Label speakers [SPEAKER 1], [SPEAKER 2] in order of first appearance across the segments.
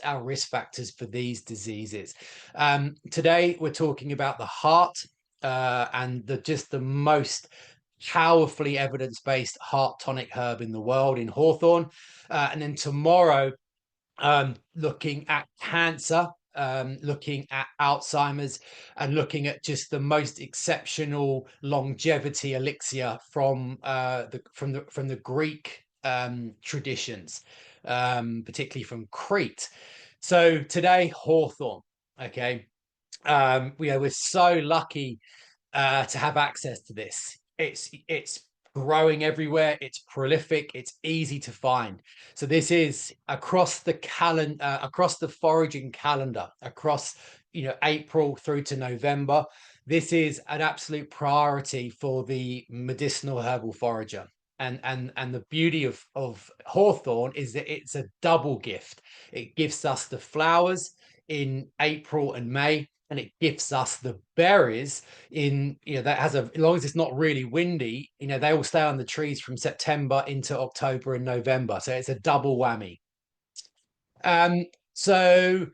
[SPEAKER 1] our risk factors for these diseases. Today, we're talking about the heart and just the most powerfully evidence-based heart tonic herb in the world in Hawthorn. And then tomorrow, looking at cancer, looking at Alzheimer's, and looking at just the most exceptional longevity elixir from the Greek traditions, particularly from Crete. So today, Hawthorn. Okay, we're so lucky to have access to this. It's growing everywhere. It's prolific. It's easy to find. So this is across the calendar, across the foraging calendar, across April through to November. This is an absolute priority for the medicinal herbal forager. And the beauty of hawthorn is that it's a double gift. It gives us the flowers in April and May, and it gives us the berries in, that has as long as it's not really windy, they all stay on the trees from September into October and November. So it's a double whammy. Um, so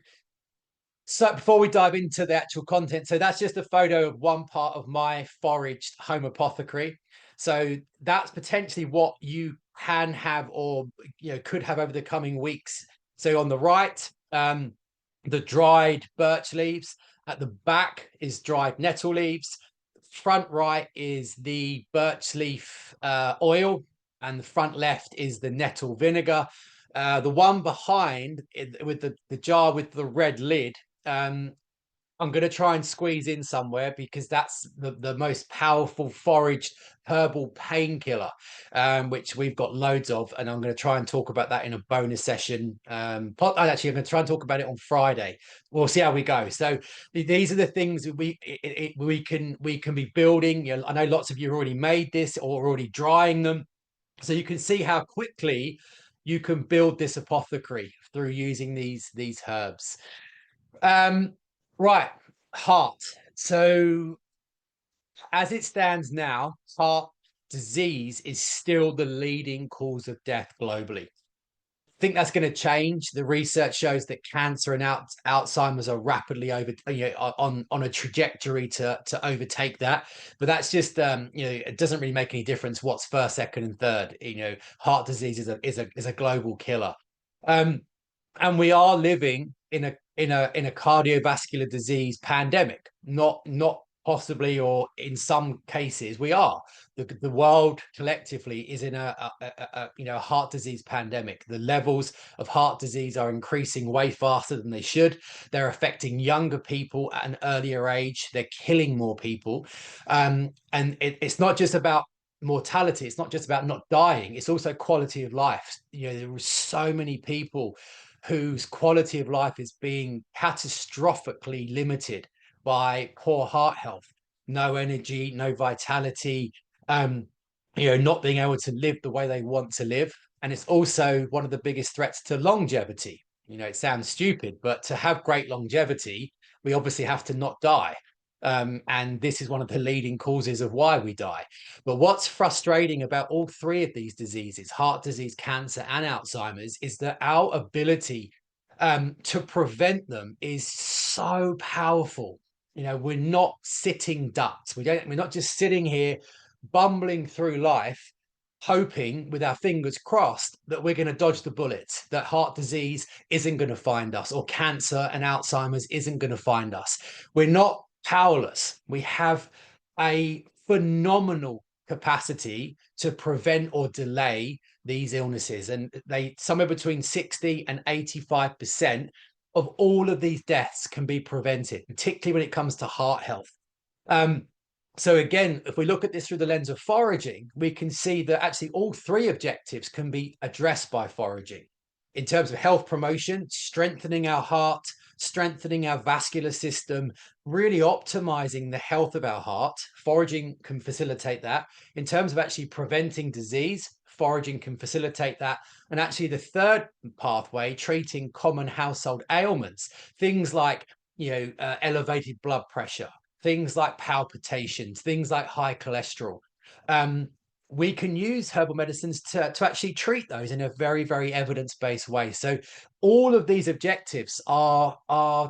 [SPEAKER 1] so before we dive into the actual content, so that's just a photo of one part of my foraged home apothecary. So that's potentially what you can have, or could have over the coming weeks. So on the right, the dried birch leaves. At the back is dried nettle leaves. Front right is the birch leaf oil, and the front left is the nettle vinegar. The one behind with the jar with the red lid, I'm going to try and squeeze in somewhere because that's the most powerful foraged herbal painkiller, which we've got loads of. And I'm going to try and talk about that in a bonus session. Actually, I'm going to try and talk about it on Friday. We'll see how we go. So these are the things that we can be building. I know lots of you have already made this or already drying them. So you can see how quickly you can build this apothecary through using these herbs. Right, heart. So as it stands now, heart disease is still the leading cause of death globally. I think that's going to change. The research shows that cancer and Alzheimer's are rapidly on a trajectory to overtake that. But that's just it doesn't really make any difference what's first, second, and third. Heart disease is a global killer. And we are living in a cardiovascular disease pandemic. Not possibly, or in some cases we are. The world collectively is in a heart disease pandemic. The levels of heart disease are increasing way faster than they should. They're affecting younger people at an earlier age. They're killing more people, and it's not just about mortality. It's not just about not dying. It's also quality of life. There are so many people whose quality of life is being catastrophically limited by poor heart health, no energy, no vitality, not being able to live the way they want to live. And it's also one of the biggest threats to longevity. It sounds stupid, but to have great longevity, we obviously have to not die. And this is one of the leading causes of why we die. But what's frustrating about all three of these diseases, heart disease, cancer, and Alzheimer's, is that our ability to prevent them is so powerful. We're not sitting ducks. We're not just sitting here bumbling through life, hoping with our fingers crossed that we're going to dodge the bullets, that heart disease isn't going to find us, or cancer and Alzheimer's isn't going to find us. We're not powerless. We have a phenomenal capacity to prevent or delay these illnesses, and somewhere between 60 and 85% of all of these deaths can be prevented, particularly when it comes to heart health. So again, if we look at this through the lens of foraging, we can see that actually all three objectives can be addressed by foraging. In terms of health promotion, strengthening our heart, strengthening our vascular system, really optimizing the health of our heart, foraging can facilitate that. In terms of actually preventing disease, foraging can facilitate that. And actually the third pathway, treating common household ailments, things like elevated blood pressure, things like palpitations, things like high cholesterol. we can use herbal medicines to actually treat those in a very, very evidence-based way. So all of these objectives are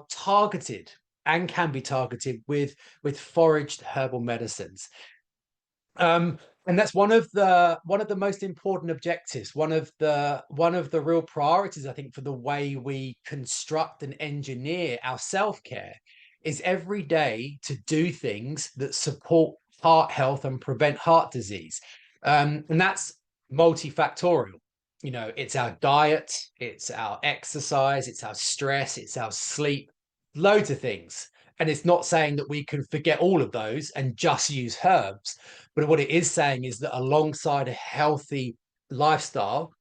[SPEAKER 1] targeted and can be targeted with foraged herbal medicines. Um, and that's one of the most important objectives, one of the real priorities, I think, for the way we construct and engineer our self-care is every day to do things that support heart health and prevent heart disease. And that's multifactorial. It's our diet, it's our exercise, it's our stress, it's our sleep, loads of things. And it's not saying that we can forget all of those and just use herbs. But what it is saying is that alongside a healthy lifestyle,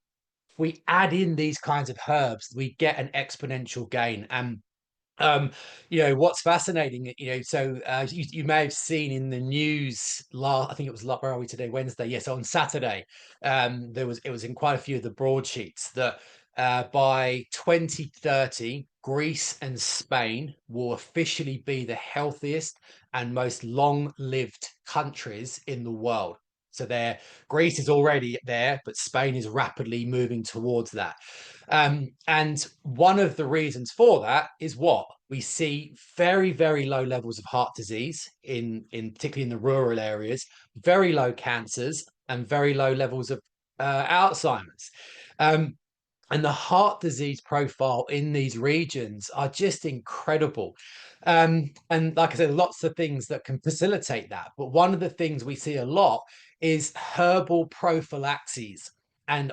[SPEAKER 1] if we add in these kinds of herbs, we get an exponential gain. And um, what's fascinating, so you may have seen in the news I think it was, where are we today? Wednesday. Yes, on Saturday, it was in quite a few of the broadsheets that by 2030, Greece and Spain will officially be the healthiest and most long-lived countries in the world. So Greece is already there, but Spain is rapidly moving towards that. And one of the reasons for that is what we see: very, very low levels of heart disease in particularly in the rural areas, very low cancers, and very low levels of Alzheimer's. Um, and the heart disease profile in these regions are just incredible. And like I said, lots of things that can facilitate that. But one of the things we see a lot is herbal prophylaxis. And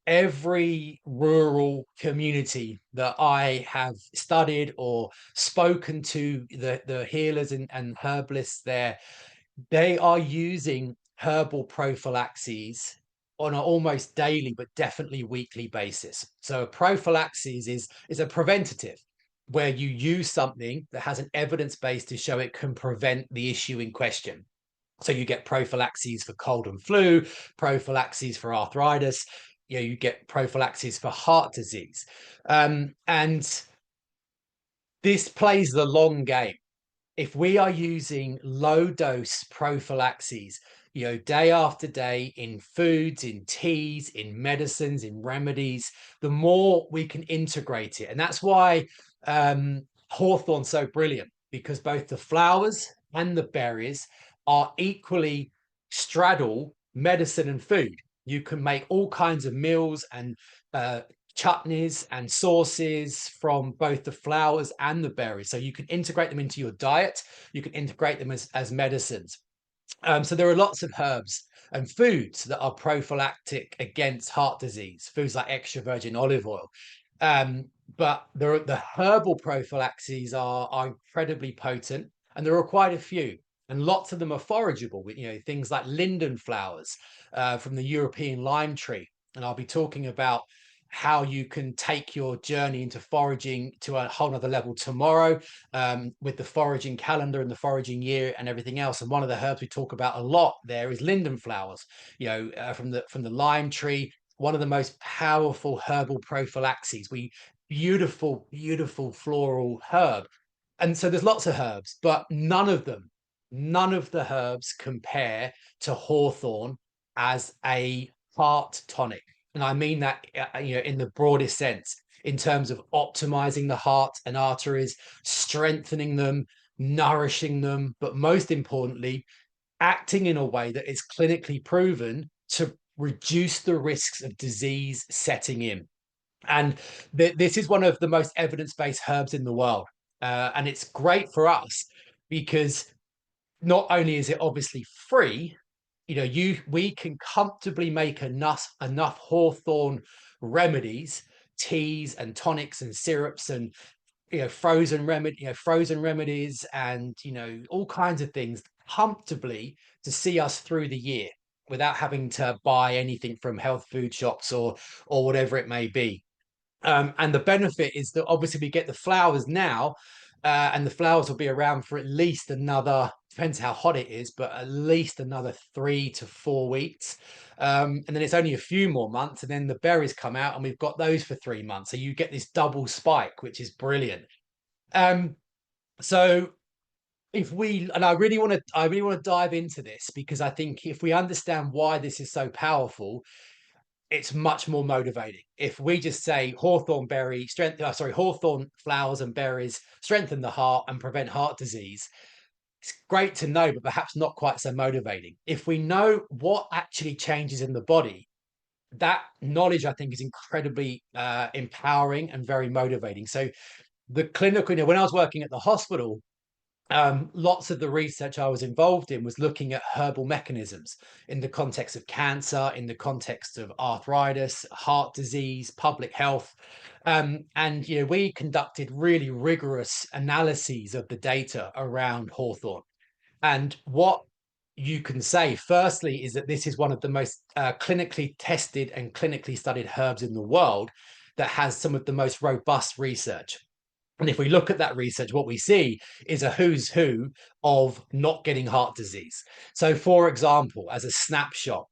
[SPEAKER 1] every rural community that I have studied or spoken to, the healers and herbalists there, they are using herbal prophylaxis on an almost daily, but definitely weekly basis. So a prophylaxis is a preventative where you use something that has an evidence base to show it can prevent the issue in question. So you get prophylaxis for cold and flu, prophylaxis for arthritis, you get prophylaxis for heart disease. And this plays the long game. If we are using low dose prophylaxes, day after day in foods, in teas, in medicines, in remedies, the more we can integrate it. And that's why Hawthorn's so brilliant, because both the flowers and the berries are equally straddle medicine and food. You can make all kinds of meals and uh, chutneys and sauces from both the flowers and the berries. So you can integrate them into your diet. You can integrate them as medicines. So there are lots of herbs and foods that are prophylactic against heart disease, foods like extra virgin olive oil. But the herbal prophylaxes are incredibly potent, and there are quite a few. And lots of them are forageable with, things like linden flowers from the European lime tree. And I'll be talking about how you can take your journey into foraging to a whole nother level tomorrow, with the foraging calendar and the foraging year and everything else. And one of the herbs we talk about a lot there is linden flowers, from the lime tree, one of the most powerful herbal prophylaxes. Beautiful, beautiful floral herb. And so there's lots of herbs, but none of the herbs compare to hawthorn as a heart tonic. And I mean that, in the broadest sense, in terms of optimizing the heart and arteries, strengthening them, nourishing them, but most importantly, acting in a way that is clinically proven to reduce the risks of disease setting in. And this is one of the most evidence-based herbs in the world. And it's great for us because not only is it obviously free, we can comfortably make enough hawthorn remedies, teas and tonics and syrups and frozen remedies and all kinds of things comfortably to see us through the year without having to buy anything from health food shops or whatever it may be. And the benefit is that obviously we get the flowers now, and the flowers will be around for at least another, depends how hot it is, but at least another 3 to 4 weeks. And then it's only a few more months, and then the berries come out, and we've got those for 3 months. So you get this double spike, which is brilliant. Um, so if we, and I really want to dive into this, because I think if we understand why this is so powerful, it's much more motivating. If we just say hawthorn berry strength, hawthorn flowers and berries strengthen the heart and prevent heart disease, it's great to know, but perhaps not quite so motivating. If we know what actually changes in the body, that knowledge, I think, is incredibly empowering and very motivating. So the clinical, when I was working at the hospital, lots of the research I was involved in was looking at herbal mechanisms in the context of cancer, in the context of arthritis, heart disease, public health. And we conducted really rigorous analyses of the data around hawthorn. And what you can say, firstly, is that this is one of the most clinically tested and clinically studied herbs in the world that has some of the most robust research. And if we look at that research, what we see is a who's who of not getting heart disease. So, for example, as a snapshot,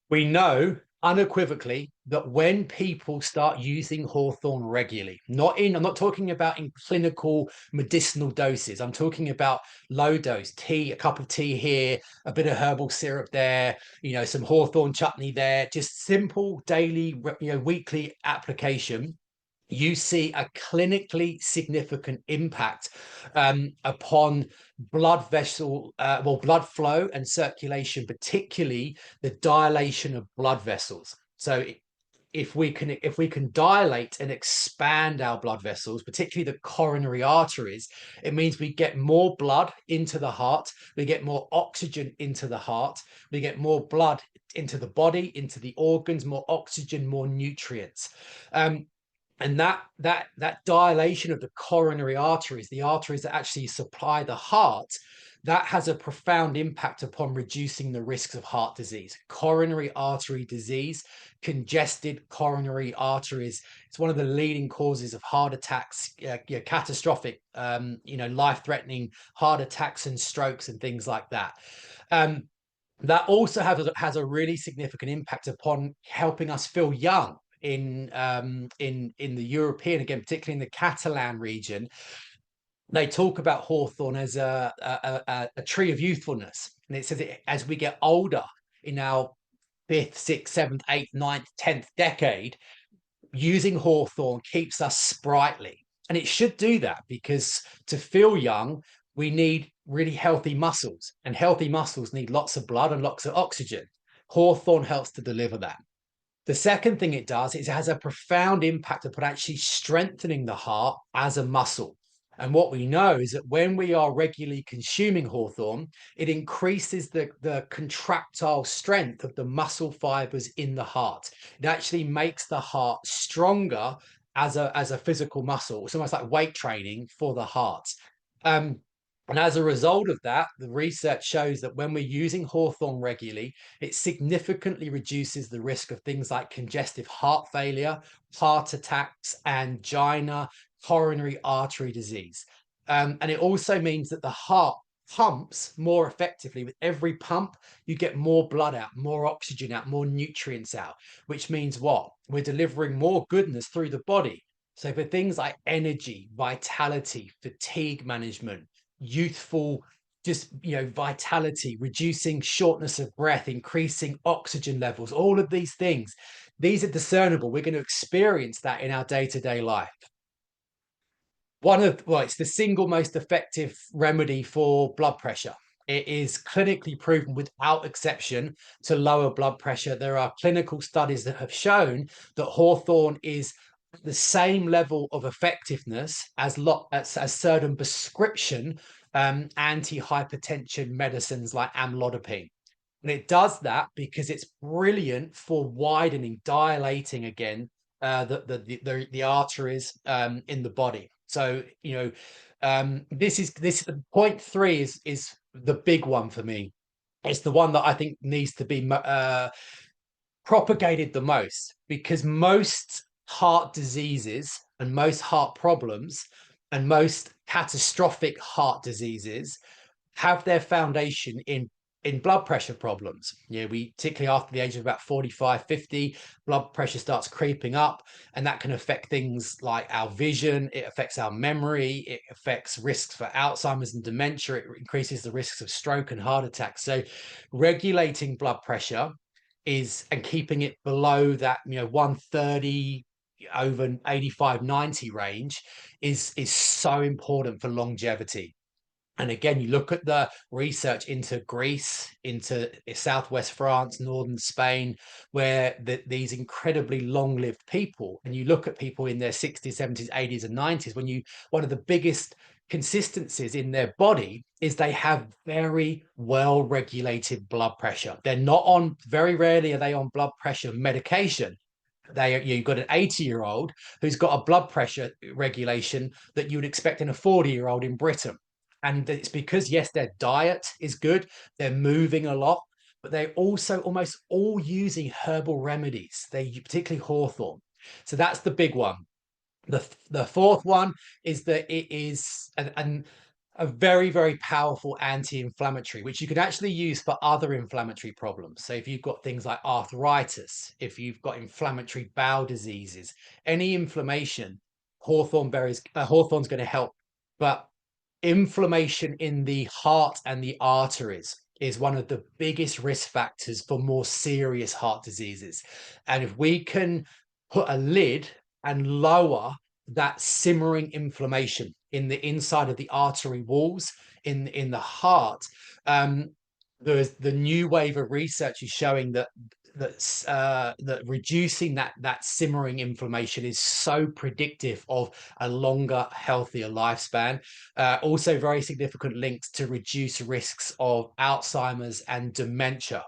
[SPEAKER 1] we know unequivocally that when people start using hawthorn regularly, I'm not talking about in clinical medicinal doses, I'm talking about low dose tea, a cup of tea here, a bit of herbal syrup there, some hawthorn chutney there, just simple daily, weekly application. You see a clinically significant impact upon blood flow and circulation, particularly the dilation of blood vessels. So if we can dilate and expand our blood vessels, particularly the coronary arteries, it means we get more blood into the heart, we get more oxygen into the heart, we get more blood into the body, into the organs, more oxygen, more nutrients. And that dilation of the coronary arteries, the arteries that actually supply the heart, that has a profound impact upon reducing the risks of heart disease. Coronary artery disease, congested coronary arteries, it's one of the leading causes of heart attacks, catastrophic, life-threatening heart attacks and strokes and things like that. That also has a really significant impact upon helping us feel young in the European, again, particularly in the Catalan region. They talk about hawthorn as a tree of youthfulness, and it says as we get older in our fifth, sixth, seventh, eighth, ninth, 10th decade, using hawthorn keeps us sprightly. And it should do that, because to feel young, we need really healthy muscles, and healthy muscles need lots of blood and lots of oxygen. Hawthorn helps to deliver that. The second thing it does is it has a profound impact upon actually strengthening the heart as a muscle. And what we know is that when we are regularly consuming hawthorn, it increases the contractile strength of the muscle fibers in the heart. It actually makes the heart stronger as a physical muscle. It's almost like weight training for the heart. And as a result of that, the research shows that when we're using hawthorn regularly, it significantly reduces the risk of things like congestive heart failure, heart attacks, angina, coronary artery disease. And it also means that the heart pumps more effectively. With every pump, you get more blood out, more oxygen out, more nutrients out, which means what? We're delivering more goodness through the body. So for things like energy, vitality, fatigue management, youthful, just vitality, reducing shortness of breath, increasing oxygen levels, all of these things, these are discernible. We're going to experience that in our day-to-day life. It's the single most effective remedy for blood pressure. It is clinically proven without exception to lower blood pressure. There are clinical studies that have shown that hawthorn is the same level of effectiveness as certain prescription anti-hypertension medicines like amlodipine. And it does that because it's brilliant for widening, dilating again the arteries in the body. So this is point three is the big one for me. It's the one that I think needs to be propagated the most, because most heart diseases and most heart problems and most catastrophic heart diseases have their foundation in in blood pressure problems. We particularly after the age of about 45, 50, blood pressure starts creeping up, and that can affect things like our vision. It affects our memory. It affects risks for Alzheimer's and dementia. It increases the risks of stroke and heart attack. So regulating blood pressure is, and keeping it below that 130 over 85, 90 range is so important for longevity. And again, you look at the research into Greece, into southwest France, northern Spain, where these incredibly long-lived people, and you look at people in their 60s, 70s, 80s, and 90s, one of the biggest consistencies in their body is they have very well-regulated blood pressure. They're not on, very rarely are they on blood pressure medication. You've got an 80-year-old who's got a blood pressure regulation that you would expect in a 40-year-old in Britain. And it's because, yes, their diet is good, they're moving a lot, but they're also almost all using herbal remedies. They particularly hawthorn. So that's the big one. The fourth one is that it is a very, very powerful anti-inflammatory, which you can actually use for other inflammatory problems. So if you've got things like arthritis, if you've got inflammatory bowel diseases, any inflammation, hawthorn's going to help. But inflammation in the heart and the arteries is one of the biggest risk factors for more serious heart diseases. And if we can put a lid and lower that simmering inflammation in the inside of the artery walls in the heart, there's the new wave of research is showing that that reducing that simmering inflammation is so predictive of a longer, healthier lifespan. Also, very significant links to reduce risks of Alzheimer's and dementia.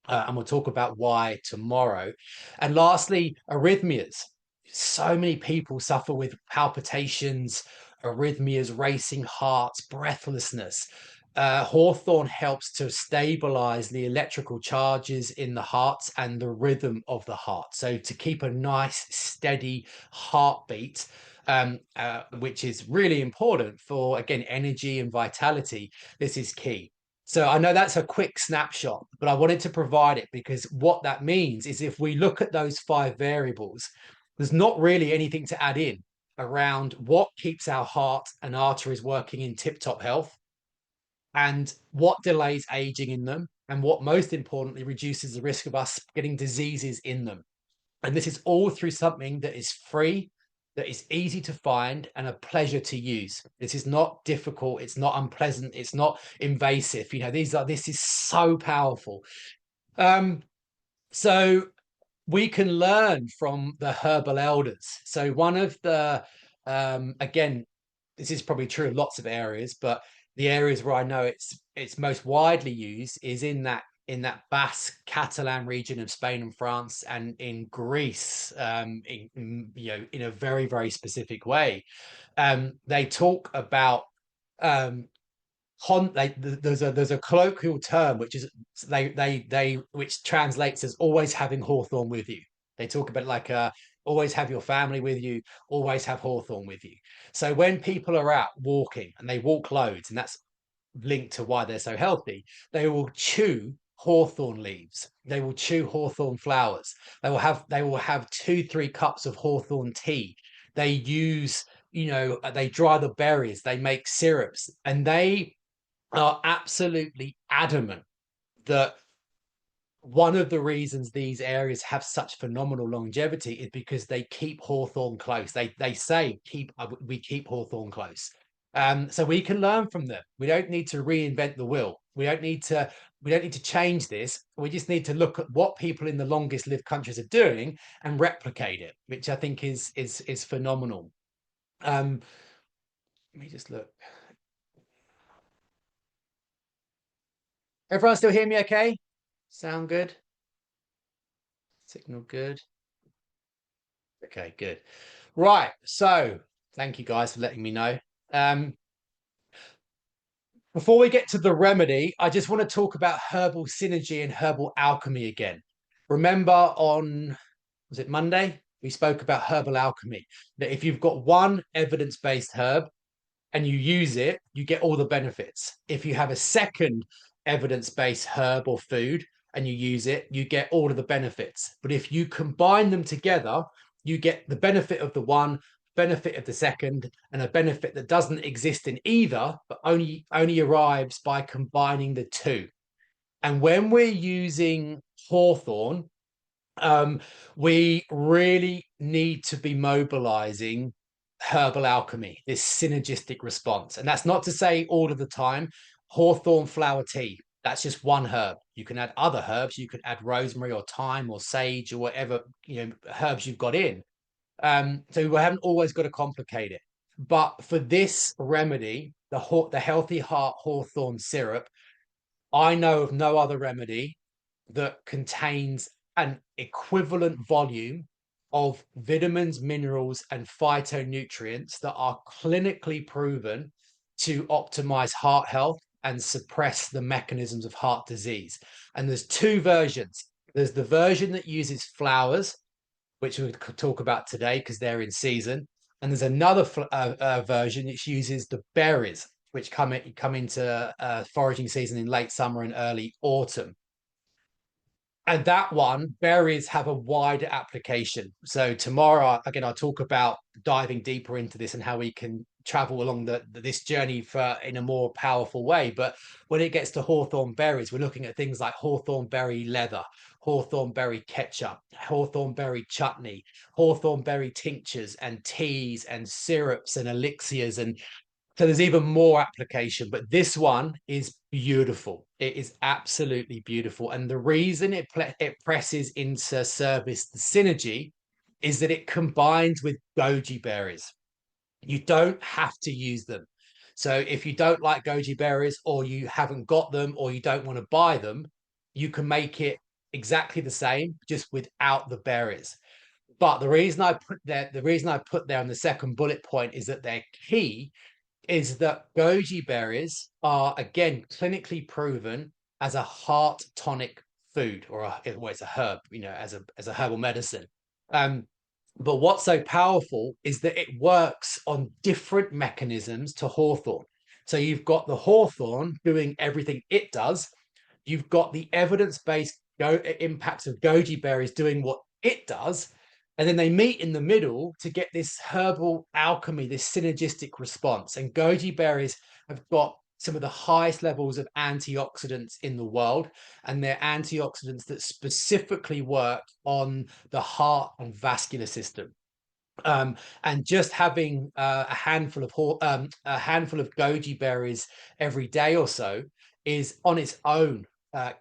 [SPEAKER 1] And we'll talk about why tomorrow. And lastly, arrhythmias. So many people suffer with palpitations, arrhythmias, racing hearts, breathlessness. Hawthorn helps to stabilize the electrical charges in the heart and the rhythm of the heart. So to keep a nice, steady heartbeat, which is really important for, again, energy and vitality. This is key. So I know that's a quick snapshot, but I wanted to provide it because what that means is if we look at those 5 variables, there's not really anything to add in around what keeps our heart and arteries working in tip-top health, and what delays aging in them, and what most importantly reduces the risk of us getting diseases in them. And this is all through something that is free, that is easy to find, and a pleasure to use. This is not difficult, it's not unpleasant, it's not invasive. This is so powerful. So we can learn from the herbal elders. So one of the again, this is probably true of lots of areas, but the areas where I know it's most widely used is in that Basque Catalan region of Spain and France, and in Greece, in a very, very specific way. They talk about there's a colloquial term which is which translates as always having hawthorn with you. They talk about like always have your family with you, always have hawthorn with you. So when people are out walking and they walk loads, and that's linked to why they're so healthy, they will chew hawthorn leaves, they will chew hawthorn flowers, they will have 2-3 cups of hawthorn tea. They use, they dry the berries, they make syrups, and they are absolutely adamant that one of the reasons these areas have such phenomenal longevity is because they keep hawthorn close. They say we keep hawthorn close. So we can learn from them. We don't need to reinvent the wheel. We don't need to change this. We just need to look at what people in the longest lived countries are doing and replicate it, which I think is phenomenal. Let me just look. Everyone still hear me okay? Sound good? Signal good? Okay, good. Right, so thank you guys for letting me know. Before we get to the remedy, I just want to talk about herbal synergy and herbal alchemy again. Remember was it Monday? We spoke about herbal alchemy, that if you've got one evidence-based herb and you use it, you get all the benefits. If you have a second evidence-based herb or food and you use it, you get all of the benefits. But if you combine them together, you get the benefit of the one, benefit of the second, and a benefit that doesn't exist in either, but only arrives by combining the two. And when we're using Hawthorn, um, we really need to be mobilizing herbal alchemy, this synergistic response. And that's not to say all of the time. Hawthorn flower tea, that's just one herb. You can add other herbs. You could add rosemary or thyme or sage or whatever herbs you've got in. So we haven't always got to complicate it. But for this remedy, the Healthy Heart Hawthorn syrup, I know of no other remedy that contains an equivalent volume of vitamins, minerals, and phytonutrients that are clinically proven to optimize heart health and suppress the mechanisms of heart disease. And there's two versions. There's the version that uses flowers, which we'll talk about today because they're in season. And there's another version which uses the berries, which come into foraging season in late summer and early autumn. And that one, berries have a wider application. So tomorrow, again, I'll talk about diving deeper into this and how we can travel along this journey in a more powerful way. But when it gets to hawthorn berries, we're looking at things like hawthorn berry leather, hawthorn berry ketchup, hawthorn berry chutney, hawthorn berry tinctures and teas and syrups and elixirs, and so there's even more application, but this one is beautiful. It is absolutely beautiful. And the reason it presses into service the synergy is that it combines with goji berries. You don't have to use them. So if you don't like goji berries, or you haven't got them, or you don't want to buy them, you can make it exactly the same, just without the berries. But the reason I put there on the second bullet point is that they're key, is that goji berries are, again, clinically proven as a heart tonic food, or well, it's a herb, as a herbal medicine. Um, but what's so powerful is that it works on different mechanisms to hawthorn. So you've got the hawthorn doing everything it does. You've got the evidence-based impacts of goji berries doing what it does, and then they meet in the middle to get this herbal alchemy, this synergistic response. And goji berries have got some of the highest levels of antioxidants in the world, and they're antioxidants that specifically work on the heart and vascular system. And just having a handful of goji berries every day or so is on its own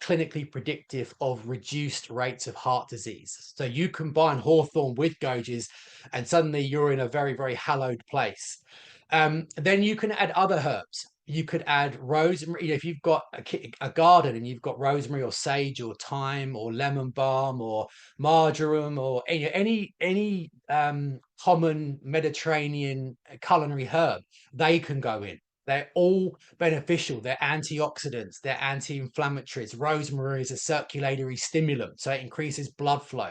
[SPEAKER 1] clinically predictive of reduced rates of heart disease. So you combine hawthorn with gojis, and suddenly you're in a very, very hallowed place. Then you can add other herbs. You could add rosemary. If you've got a garden and you've got rosemary or sage or thyme or lemon balm or marjoram or any common Mediterranean culinary herb, they can go in. They're all beneficial. They're antioxidants. They're anti-inflammatories. Rosemary is a circulatory stimulant, so it increases blood flow.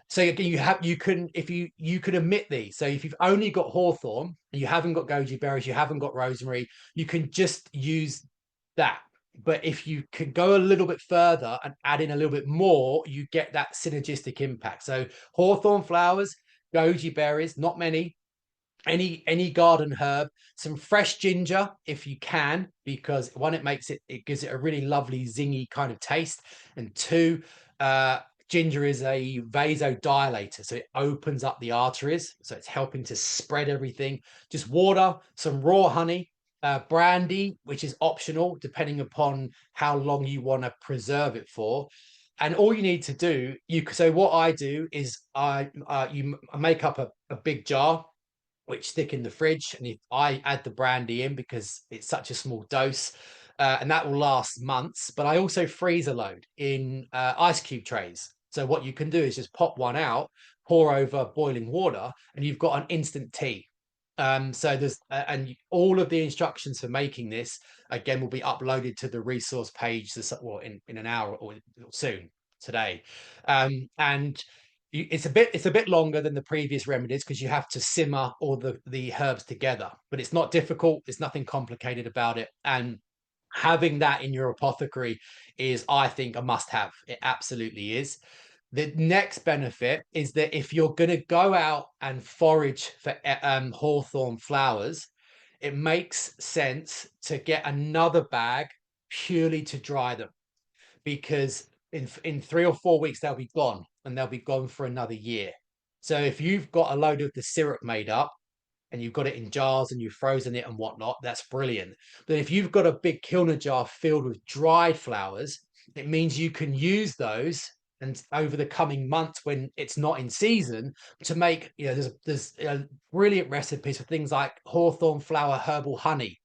[SPEAKER 1] So you could omit these. So if you've only got hawthorn, you haven't got goji berries, you haven't got rosemary, you can just use that. But if you can go a little bit further and add in a little bit more, you get that synergistic impact. So hawthorn flowers, goji berries, not many, any garden herb, some fresh ginger if you can, because one, it gives it a really lovely zingy kind of taste, and two, ginger is a vasodilator, so it opens up the arteries, so it's helping to spread everything. Just water, some raw honey, brandy, which is optional depending upon how long you want to preserve it for. And all you need to do, so what I do is I make up a big jar, which stick in the fridge, and if I add the brandy in because it's such a small dose, and that will last months. But I also freezer load in ice cube trays. So what you can do is just pop one out, pour over boiling water, and you've got an instant tea. So there's and all of the instructions for making this, again, will be uploaded to the resource page well, in an hour or soon today. And it's a bit longer than the previous remedies because you have to simmer all the herbs together, but it's not difficult. There's nothing complicated about it. And having that in your apothecary is, I think, a must have. It absolutely is. The next benefit is that if you're going to go out and forage for hawthorn flowers, it makes sense to get another bag purely to dry them, because in 3 or 4 weeks they'll be gone, and they'll be gone for another year. So if you've got a load of the syrup made up and you've got it in jars and you've frozen it and whatnot, that's brilliant. But if you've got a big kilner jar filled with dried flowers, it means you can use those and over the coming months when it's not in season to make, there's brilliant recipes for things like hawthorn flower herbal honey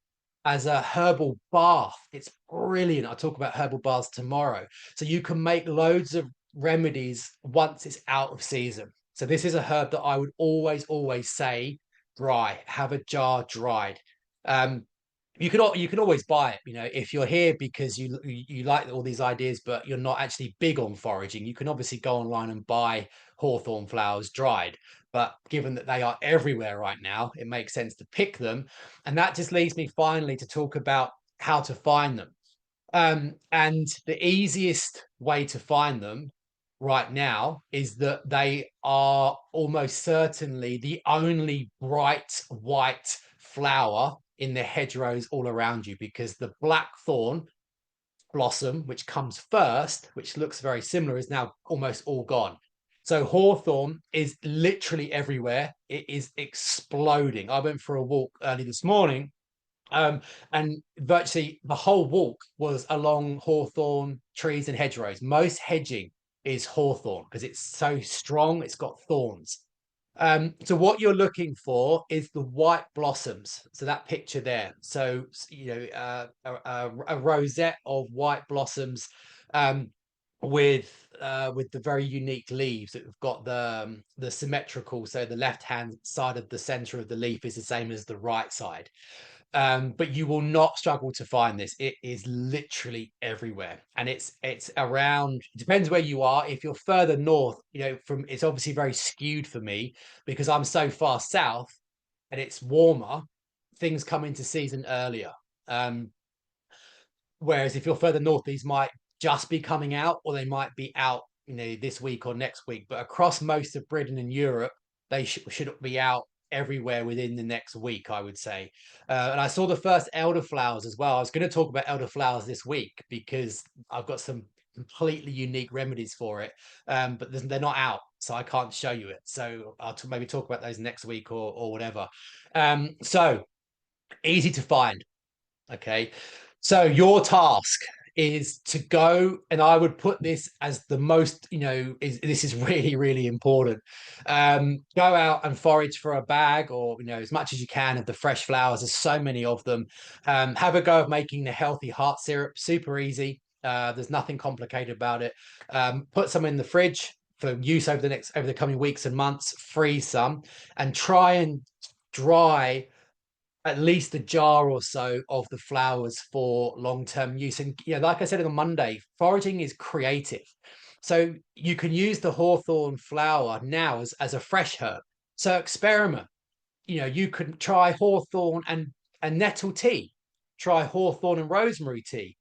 [SPEAKER 1] as a herbal bath. It's brilliant. I'll talk about herbal baths tomorrow. So you can make loads of remedies once it's out of season. So this is a herb that I would always say dry, have a jar dried. Um, you can always buy it, if you're here because you like all these ideas, but you're not actually big on foraging. You can obviously go online and buy hawthorn flowers dried, but given that they are everywhere right now, it makes sense to pick them. And that just leads me finally to talk about how to find them. And the easiest way to find them right now is that they are almost certainly the only bright white flower in the hedgerows all around you, because the blackthorn blossom, which comes first, which looks very similar, is now almost all gone. So hawthorn is literally everywhere. It is exploding. I went for a walk early this morning, and virtually the whole walk was along hawthorn trees and hedgerows. Most hedging is hawthorn because it's so strong, it's got thorns. So what you're looking for is the white blossoms. So that picture there. So a rosette of white blossoms, with the very unique leaves that have got the symmetrical. So the left hand side of the center of the leaf is the same as the right side. But you will not struggle to find this. It is literally everywhere, and it's around. It depends where you are. If you're further north, from it's obviously very skewed for me because I'm so far south and it's warmer. Things come into season earlier. Um, Whereas if you're further north, these might just be coming out, or they might be out, this week or next week. But across most of Britain and Europe, they should be out everywhere within the next week, I would say. And I saw the first elderflowers as well. I was going to talk about elderflowers this week because I've got some completely unique remedies for it, but they're not out, so I can't show you it. So I'll maybe talk about those next week or whatever. So easy to find. Okay. So your task is to go, and I would put this as the most, this is really, really important. Go out and forage for a bag or, as much as you can of the fresh flowers. There's so many of them. Have a go of making the healthy heart syrup. Super easy. There's nothing complicated about it. Put some in the fridge for use over the coming weeks and months. Freeze some and try and dry at least a jar or so of the flowers for long-term use. And like I said on Monday, foraging is creative. So you can use the hawthorn flower now as a fresh herb. So experiment. You could try hawthorn and nettle tea, try hawthorn and rosemary tea.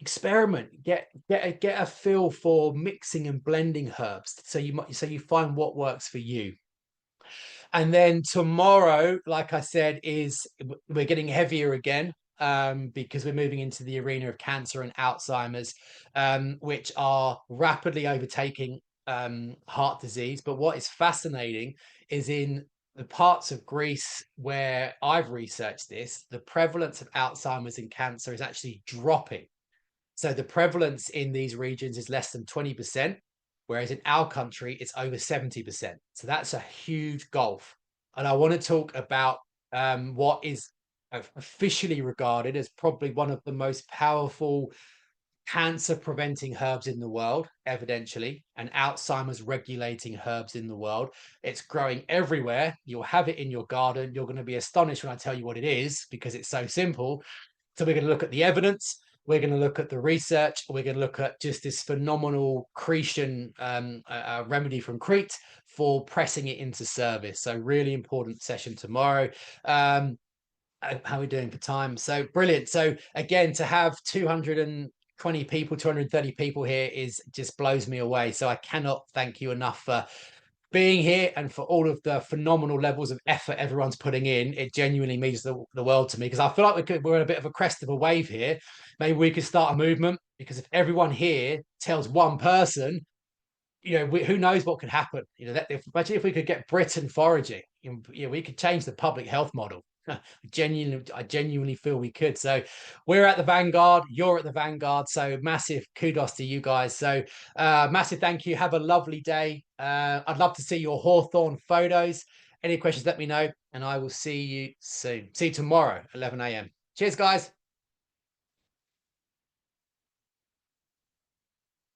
[SPEAKER 1] Experiment, get a feel for mixing and blending herbs. So you find what works for you. And then tomorrow, like I said, we're getting heavier again, because we're moving into the arena of cancer and Alzheimer's, which are rapidly overtaking heart disease. But what is fascinating is in the parts of Greece where I've researched this, the prevalence of Alzheimer's and cancer is actually dropping. So the prevalence in these regions is less than 20%, whereas in our country, it's over 70%. So that's a huge gulf. And I want to talk about what is officially regarded as probably one of the most powerful cancer preventing herbs in the world, evidentially, and Alzheimer's regulating herbs in the world. It's growing everywhere. You'll have it in your garden. You're going to be astonished when I tell you what it is because it's so simple. So we're going to look at the evidence. We're going to look at the research. We're going to look at just this phenomenal Cretan remedy from Crete for pressing it into service. So really important session tomorrow. How are we doing for time? So brilliant. So again, to have 220 people, 230 people here is just blows me away. So I cannot thank you enough for being here and for all of the phenomenal levels of effort everyone's putting in. It genuinely means the world to me, because I feel like we're in a bit of a crest of a wave here. Maybe we could start a movement, because if everyone here tells one person, who knows what could happen? Imagine if we could get Britain foraging. We could change the public health model. I genuinely feel we could. So we're at the vanguard. You're at the vanguard. So massive kudos to you guys. So massive thank you. Have a lovely day. I'd love to see your Hawthorn photos. Any questions, let me know, and I will see you soon. See you tomorrow, 11 a.m. Cheers, guys.